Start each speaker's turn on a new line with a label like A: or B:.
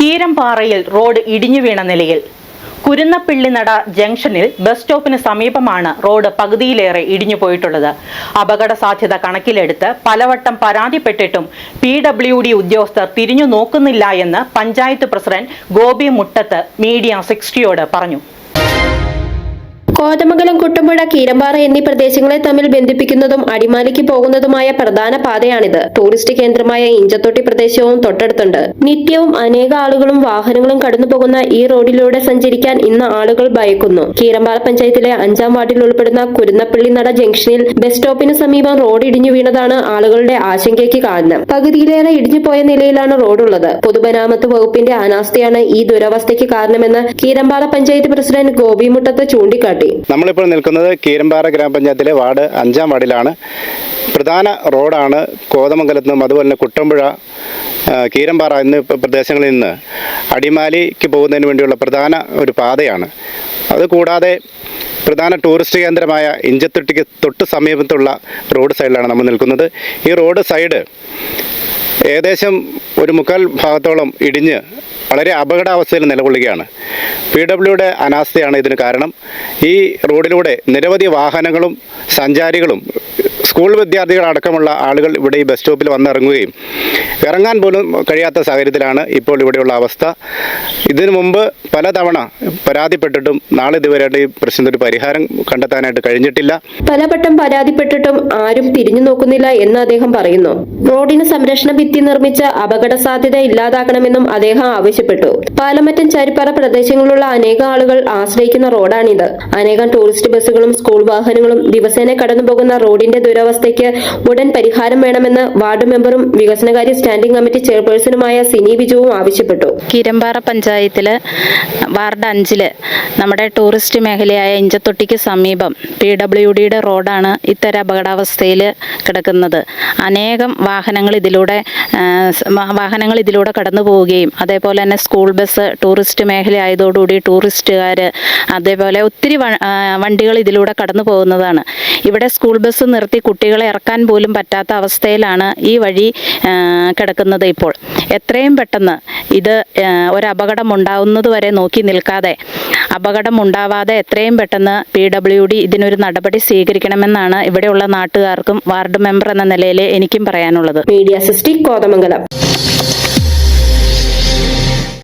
A: കീരമ്പാറയിൽ road ഇടിഞ്ഞു വീണ നിലയിൽ. കുരുന്നപ്പിള്ളിനട ജംഗ്ഷനിൽ ബസ് സ്റ്റോപ്പിന് സമീപമാണ് റോഡ് പകുതിയിലേറെ ഇടിഞ്ഞു പോയിട്ടുള്ളത്. അപകട സാധ്യത കണക്കിലെടുത്ത് പലവട്ടം പരാതിപ്പെട്ടിട്ടും PWD ഉദ്യോഗസ്ഥർ തിരിഞ്ഞു നോക്കുന്നില്ല എന്ന് പഞ്ചായത്ത് പ്രസിഡന്റ് ഗോപി മുട്ടത്ത് മീഡിയ 60യോട് പറഞ്ഞു.
B: കോതമംഗലം, കുട്ടമ്പുഴ, കീരമ്പാറ എന്നീ പ്രദേശങ്ങളെ തമ്മിൽ ബന്ധിപ്പിക്കുന്നതും അടിമാലിക്ക് പോകുന്നതുമായ പ്രധാന പാതയാണിത്. ടൂറിസ്റ്റ് കേന്ദ്രമായ ഇഞ്ചത്തൊട്ടി പ്രദേശവും തൊട്ടടുത്തുണ്ട്. നിത്യവും അനേക ആളുകളും വാഹനങ്ങളും കടന്നുപോകുന്ന ഈ റോഡിലൂടെ സഞ്ചരിക്കാൻ ഇന്ന് ആളുകൾ ഭയക്കുന്നു. കീരമ്പാറ പഞ്ചായത്തിലെ 5-ാം വാർഡിൽ ഉൾപ്പെടുന്ന കുരുന്നപ്പിള്ളിനട ജംഗ്ഷനിൽ ബസ് സ്റ്റോപ്പിന് സമീപം റോഡ് ഇടിഞ്ഞു വീണതാണ് ആളുകളുടെ ആശങ്കയ്ക്ക് കാരണം. പകുതിയിലേറെ ഇടിഞ്ഞു പോയ നിലയിലാണ് റോഡുള്ളത്. പൊതുമരാമത്ത് വകുപ്പിന്റെ അനാസ്ഥയാണ് ഈ ദുരവസ്ഥയ്ക്ക് കാരണമെന്ന് കീരമ്പാറ പഞ്ചായത്ത് പ്രസിഡന്റ് ഗോപി മുട്ടത്ത് ചൂണ്ടിക്കാട്ടി.
C: നമ്മളിപ്പോൾ നിൽക്കുന്നത് കീരമ്പാറ ഗ്രാമപഞ്ചായത്തിലെ വാർഡ് 5-ാം വാർഡിലാണ്. പ്രധാന റോഡാണ് കോതമംഗലത്ത് നിന്നും അതുപോലെ തന്നെ കുട്ടമ്പുഴ, കീരമ്പാറ എന്നീ പ്രദേശങ്ങളിൽ നിന്ന് അടിമാലിക്ക് പോകുന്നതിന് വേണ്ടിയുള്ള പ്രധാന ഒരു പാതയാണ്. അതുകൂടാതെ പ്രധാന ടൂറിസ്റ്റ് കേന്ദ്രമായ ഇഞ്ചത്തൊട്ടിക്ക് തൊട്ട് സമീപത്തുള്ള റോഡ് സൈഡിലാണ് നമ്മൾ നിൽക്കുന്നത്. ഈ റോഡ് സൈഡ് ഏകദേശം ഒരു 1/4 ഭാഗത്തോളം ഇടിഞ്ഞ് വളരെ അപകടാവസ്ഥയിൽ നിലകൊള്ളുകയാണ്. PWDയുടെ അനാസ്ഥയാണ് ഇതിന് കാരണം. ഈ റോഡിലൂടെ നിരവധി വാഹനങ്ങളും സഞ്ചാരികളും സ്കൂൾ വിദ്യാർത്ഥികളടക്കമുള്ള ആളുകൾ ഇവിടെ ഈ ബസ് സ്റ്റോപ്പിൽ വന്നിറങ്ങുകയും ഇറങ്ങാൻ പോലും കഴിയാത്ത സാഹചര്യത്തിലാണ് ഇപ്പോൾ ഇവിടെയുള്ള അവസ്ഥ. ഇതിനു മുമ്പ് പലതവണ പരാതിപ്പെട്ടിട്ടും നാളെ ഇതുവരെയായിട്ട് ഈ പ്രശ്നത്തിന് പരിഹാരം കണ്ടെത്താനായിട്ട് കഴിഞ്ഞിട്ടില്ല.
B: പലവട്ടം പരാതിപ്പെട്ടിട്ടും ആരും തിരിഞ്ഞു നോക്കുന്നില്ല എന്ന് അദ്ദേഹം പറയുന്നു. റോഡിന് സംരക്ഷണ ഭിത്തി നിർമ്മിച്ച് അപകട സാധ്യത ഇല്ലാതാക്കണമെന്നും അദ്ദേഹം ആവശ്യപ്പെട്ടു. പാലമറ്റം, ചാരിപ്പാറ പ്രദേശങ്ങളിലുള്ള അനേകം ആളുകൾ ആശ്രയിക്കുന്ന റോഡാണിത്. അനേകം ടൂറിസ്റ്റ് ബസ്സുകളും സ്കൂൾ വാഹനങ്ങളും ദിവസേന കടന്നുപോകുന്ന റോഡിന്റെ ദുരവസ്ഥയ്ക്ക് ഉടൻ പരിഹാരം വേണമെന്ന് വാർഡ് മെമ്പറും വികസനകാര്യ സ്റ്റാൻഡിംഗ് കമ്മിറ്റി ചെയർപേഴ്സണുമായ സിനി ബിജുവും ആവശ്യപ്പെട്ടു.
D: കീരമ്പാറ പഞ്ചായത്തില് വാർഡ് 5 നമ്മുടെ ടൂറിസ്റ്റ് മേഖലയായ ഇഞ്ചത്തൊട്ടിക്ക് സമീപം PWDയുടെ റോഡാണ് ഇത്തരം അപകടാവസ്ഥയിൽ കിടക്കുന്നത്. അനേകം വാഹനങ്ങൾ ഇതിലൂടെ കടന്നു പോവുകയും അതേപോലെ തന്നെ സ്കൂൾ ബസ് ടൂറിസ്റ്റ് മേഖല ആയതോടുകൂടി ടൂറിസ്റ്റുകാർ അതേപോലെ ഒത്തിരി വണ്ടികൾ ഇതിലൂടെ കടന്നു പോകുന്നതാണ്. ഇവിടെ സ്കൂൾ ബസ് നിർത്തി കുട്ടികളെ ഇറക്കാൻ പോലും പറ്റാത്ത അവസ്ഥയിലാണ് ഈ വഴി കിടക്കുന്നത്. ഇപ്പോൾ എത്രയും പെട്ടെന്ന് ഇത് ഒരു അപകടം ഉണ്ടാവുന്നത് വരെ നോക്കി നിൽക്കാതെ അപകടം ഉണ്ടാവാതെ എത്രയും പെട്ടെന്ന് PWD ഇതിനൊരു നടപടി സ്വീകരിക്കണമെന്നാണ് ഇവിടെയുള്ള നാട്ടുകാർക്കും വാർഡ് മെമ്പർ എന്ന നിലയിൽ എനിക്കും പറയാനുള്ളത്.
B: മീഡിയ 60 കോതമംഗലം.